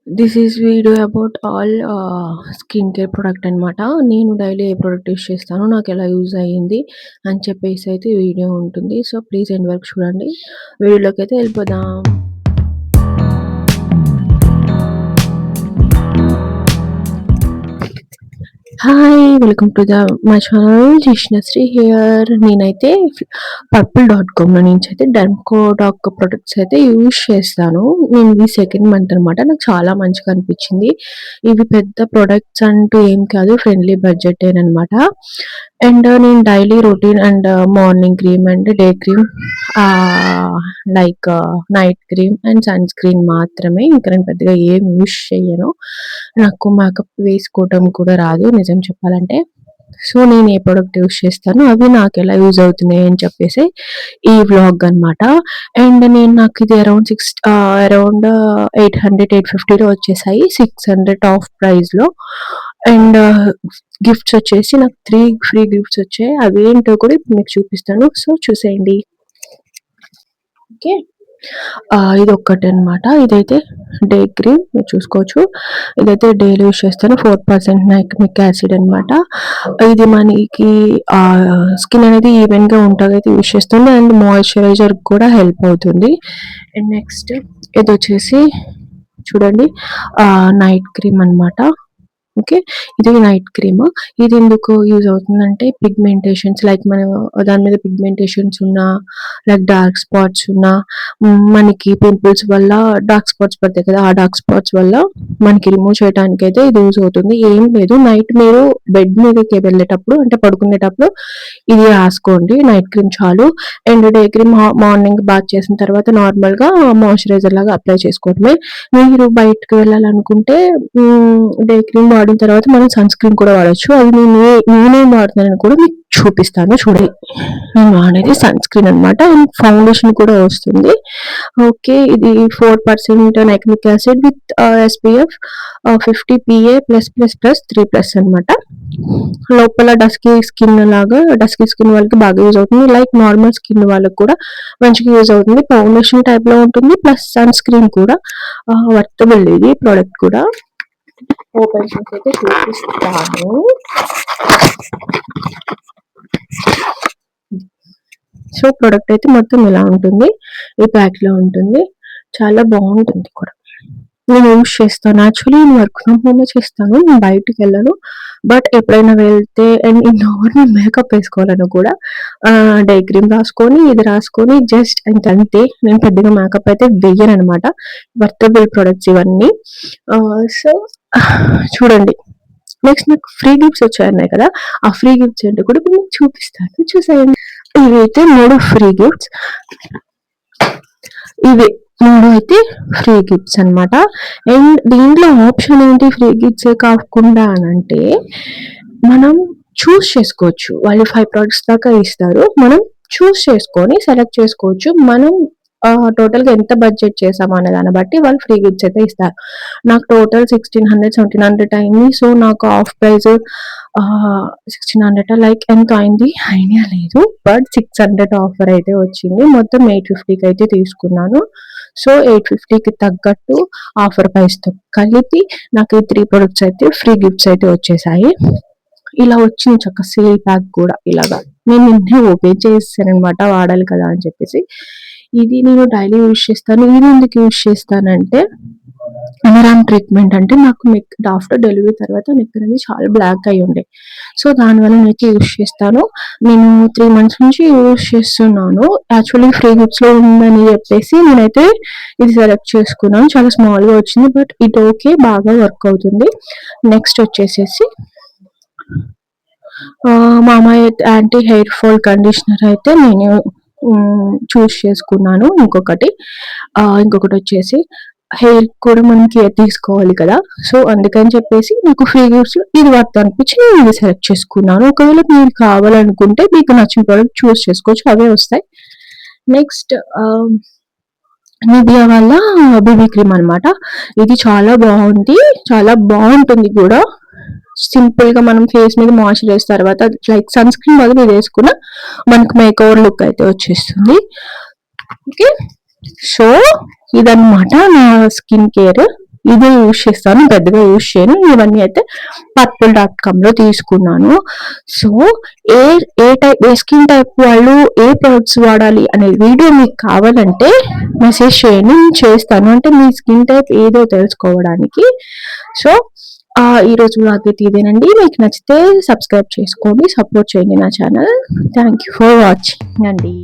This is video about all skin care product అనమాట. నేను daily ఏ product use చేస్తానో, నాకెలా యూజ్ అయ్యింది అని చెప్పేసి అయితే వీడియో ఉంటుంది. సో, ప్లీజ్ ఎండ్ వరకు చూడండి. వీడియోలోకైతే వెళ్ళిపోదాం. Hi! Welcome to my channel Jishnasri here. నేనైతే purple.com నుంచి అయితే డెర్మకోడాక్ ప్రొడక్ట్స్ అయితే యూజ్ చేస్తాను. నేను ఇది సెకండ్ మంత్ అనమాట. నాకు చాలా మంచిగా అనిపించింది. ఇవి పెద్ద ప్రొడక్ట్స్ అంటూ ఏం కాదు, ఫ్రెండ్లీ బడ్జెటేనమాట. అండ్ నేను daily routine and morning cream and day cream, like night cream and sunscreen మాత్రమే. ఇంకా నేను పెద్దగా ఏం యూజ్ చేయను. నాకు మేకప్ వేసుకోవటం కూడా రాదు నిజం చెప్పాలంటే. సో, నేను ఏ ప్రొడక్ట్ యూజ్ చేస్తానో అవి నాకు ఎలా యూజ్ అవుతున్నాయి అని చెప్పేసి ఈ వ్లాగ్ అనమాట. అండ్ నాకు ఇది అరౌండ్ 800-850లో వచ్చేసాయి. 600 ఆఫ్ ప్రైస్లో. అండ్ గిఫ్ట్స్ వచ్చేసి నాకు 3 ఫ్రీ గిఫ్ట్స్ వచ్చాయి. అవేంటో కూడా ఇప్పుడు మీకు చూపిస్తాను. సో, చూసేయండి. ఓకే, ఇది ఒక్కటనమాట. ఇదైతే డే క్రీమ్ మీరు చూసుకోవచ్చు. ఇదైతే డైలీ యూజ్ చేస్తాను. 4% నైట్రిక్ యాసిడ్ అనమాట. ఇది మనకి స్కిన్ అనేది ఈవెన్గా ఉంటుంది అయితే యూజ్ చేస్తుంది. అండ్ మాయిశ్చరైజర్ కూడా హెల్ప్ అవుతుంది. అండ్ నెక్స్ట్ ఇది వచ్చేసి చూడండి, నైట్ క్రీమ్ అనమాట. ఓకే, ఇది నైట్ క్రీమ్. ఇది ఎందుకు యూజ్ అవుతుందంటే పిగ్మెంటేషన్స్, లైక్ మన దాని మీద పిగ్మెంటేషన్స్ ఉన్నా, లైక్ డార్క్ స్పాట్స్ ఉన్నా, మనకి పింపుల్స్ వల్ల డార్క్ స్పాట్స్ పడతాయి కదా, ఆ డార్క్ స్పాట్స్ వల్ల మనకి రిమూవ్ చేయడానికి అయితే ఇది యూజ్ అవుతుంది. ఏం లేదు, నైట్ మీరు బెడ్ మీదకి వెళ్ళేటప్పుడు అంటే పడుకునేటప్పుడు ఇది రాసుకోండి. నైట్ క్రీమ్ చాలు. And day cream morning bath చేసిన తర్వాత నార్మల్గా మాయిశ్చరైజర్ లాగా అప్లై చేసుకోవడమే. మీరు బయటకు వెళ్ళాలనుకుంటే డే క్రీమ్ వాడిన తర్వాత మనం సన్ స్క్రీన్ కూడా వాడచ్చు. అది నేనేం వాడుతున్నానని కూడా మీకు చూపిస్తాను. చూడండి, నేను వాడేది సన్ స్క్రీన్ అనమాట. అండ్ ఫౌండేషన్ కూడా వస్తుంది. ఓకే, ఇది 4% nitric acid with SPF 50 PA++++, 3+ అనమాట. లోపల డస్కీ స్కిన్ వాళ్ళకి బాగా యూజ్ అవుతుంది. లైక్ నార్మల్ స్కిన్ వాళ్ళకి కూడా మంచిగా యూజ్ అవుతుంది. ఫౌండేషన్ టైప్ లో ఉంటుంది, ప్లస్ సన్ స్క్రీన్ కూడా వర్తబుల్. ఇది ప్రోడక్ట్ కూడా ఓపెన్ చేసి అయితే చూపిస్తాను. సో, ప్రోడక్ట్ అయితే మొత్తం ఇలా ఉంటుంది. ఈ ప్యాక్ లో ఉంటుంది. చాలా బాగుంటుంది కూడా. నేను యూజ్ చేస్తాను. యాక్చువల్లీ నేను వర్క్ ఫ్రమ్ హోమ్ చేస్తాను. నేను బయటికి వెళ్ళను. బట్ ఎప్పుడైనా వెళ్తే అండ్ నార్మల్ మేకప్ వేసుకోవాలని కూడా డే క్రీమ్ రాసుకొని, ఇది రాసుకొని జస్ట్ అంతే. నేను పెద్దగా మేకప్ అయితే వెయ్యను అనమాట. వర్తబుల్ ప్రొడక్ట్స్ ఇవన్నీ. సో, చూడండి. నెక్స్ట్ నాకు ఫ్రీ గిఫ్ట్స్ వచ్చాయన్నాయి కదా, ఆ ఫ్రీ గిఫ్ట్స్ ఏంటో కూడా ఇప్పుడు మీకు చూపిస్తాను. చూసేయండి. ఇవైతే 3 ఫ్రీ గిఫ్ట్స్. ఇవి 3 అయితే ఫ్రీ గిఫ్ట్స్ అనమాట. అండ్ దీంట్లో ఆప్షన్ ఏంటి ఫ్రీ గిఫ్ట్స్ కాకుండా అని అంటే, మనం చూస్ చేసుకోవచ్చు. వాళ్ళు 5 ప్రొడక్ట్స్ దాకా ఇస్తారు. మనం చూస్ చేసుకొని సెలెక్ట్ చేసుకోవచ్చు. మనం టోటల్గా ఎంత బడ్జెట్ చేసాము అనే దాన్ని బట్టి వాళ్ళు ఫ్రీ గిఫ్ట్స్ అయితే ఇస్తారు. నాకు టోటల్ 1600-1700 అయింది. సో, నాకు ఆఫ్ ప్రైస్ 1600 లైక్ ఎంత అయింది ఐడియా లేదు. బట్ 600 ఆఫర్ అయితే వచ్చింది. మొత్తం 850కి అయితే తీసుకున్నాను. సో, 850కి తగ్గట్టు ఆఫర్ ప్రైస్తో కలిపి నాకు ఈ 3 ప్రొడక్ట్స్ అయితే ఫ్రీ గిఫ్ట్స్ అయితే వచ్చేసాయి. ఇలా వచ్చింది చక్క సేల్ ప్యాక్ కూడా ఇలాగా. నేను నిన్నే ఓపెన్ చేస్తాను అనమాట, వాడాలి కదా అని చెప్పేసి. ఇది నేను డైలీ యూజ్ చేస్తాను. ఇది ఎందుకు యూజ్ చేస్తానంటే, ఎమరాన్ ట్రీట్మెంట్ అంటే నాకు నెక్ ఆఫ్టర్ డెలివరీ తర్వాత నెక్ అనేది చాలా బ్లాక్ అయి ఉండే. సో, దానివల్ల నేనైతే యూజ్ చేస్తాను. నేను 3 మంత్స్ నుంచి యూజ్ చేస్తున్నాను. యాక్చువల్లీ ఫ్రీ గిఫ్ట్స్ లో ఉందని చెప్పేసి నేనైతే ఇది సెలెక్ట్ చేసుకున్నాను. చాలా స్మాల్ గా వచ్చింది, బట్ ఇట్ ఓకే, బాగా వర్క్ అవుతుంది. నెక్స్ట్ వచ్చేసేసి Mamaearth anti hair fall conditioner అయితే నేను చూస్ చేసుకున్నాను. ఇంకొకటి వచ్చేసి హెయిర్ కూడా మనం కేర్ తీసుకోవాలి కదా. సో, అందుకని చెప్పేసి నాకు ఫ్రీ గిఫ్ట్స్ ఇది వర్త్ అనిపించి నేను ఇది సెలెక్ట్ చేసుకున్నాను. ఒకవేళ మీరు కావాలనుకుంటే మీకు నచ్చిన ప్రోడక్ట్ చూస్ చేసుకోవచ్చు, అవే వస్తాయి. నెక్స్ట్ నివియా వల్ల బేబీ క్రీమ్ అనమాట. ఇది చాలా బాగుంది, చాలా బాగుంటుంది కూడా. సింపుల్ గా మనం ఫేస్ మీద మాయిశ్చరైజ్ తర్వాత లైక్ సన్ స్క్రీన్ బదులు ఇది వేసుకున్న మనకు మేక్ ఓవర్ లుక్ అయితే వచ్చేస్తుంది. ఓకే, సో ఇదన్నమాట నా స్కిన్ కేర్. ఇదే యూజ్ చేస్తాను, పెద్దగా యూజ్ చేయను. ఇవన్నీ అయితే purple.com తీసుకున్నాను. సో ఏ ఏ స్కిన్ టైప్ వాళ్ళు ఏ ప్రొడక్ట్స్ వాడాలి అనే వీడియో మీకు కావాలంటే మెసేజ్ చేయండి, నేను చేస్తాను. అంటే మీ స్కిన్ టైప్ ఏదో తెలుసుకోవడానికి. సో ఈరోజు వ్లాగ్ అయితే ఇదేనండి. మీకు నచ్చితే సబ్స్క్రైబ్ చేసుకోండి, సపోర్ట్ చేయండి నా channel. Thank you for watching అండి.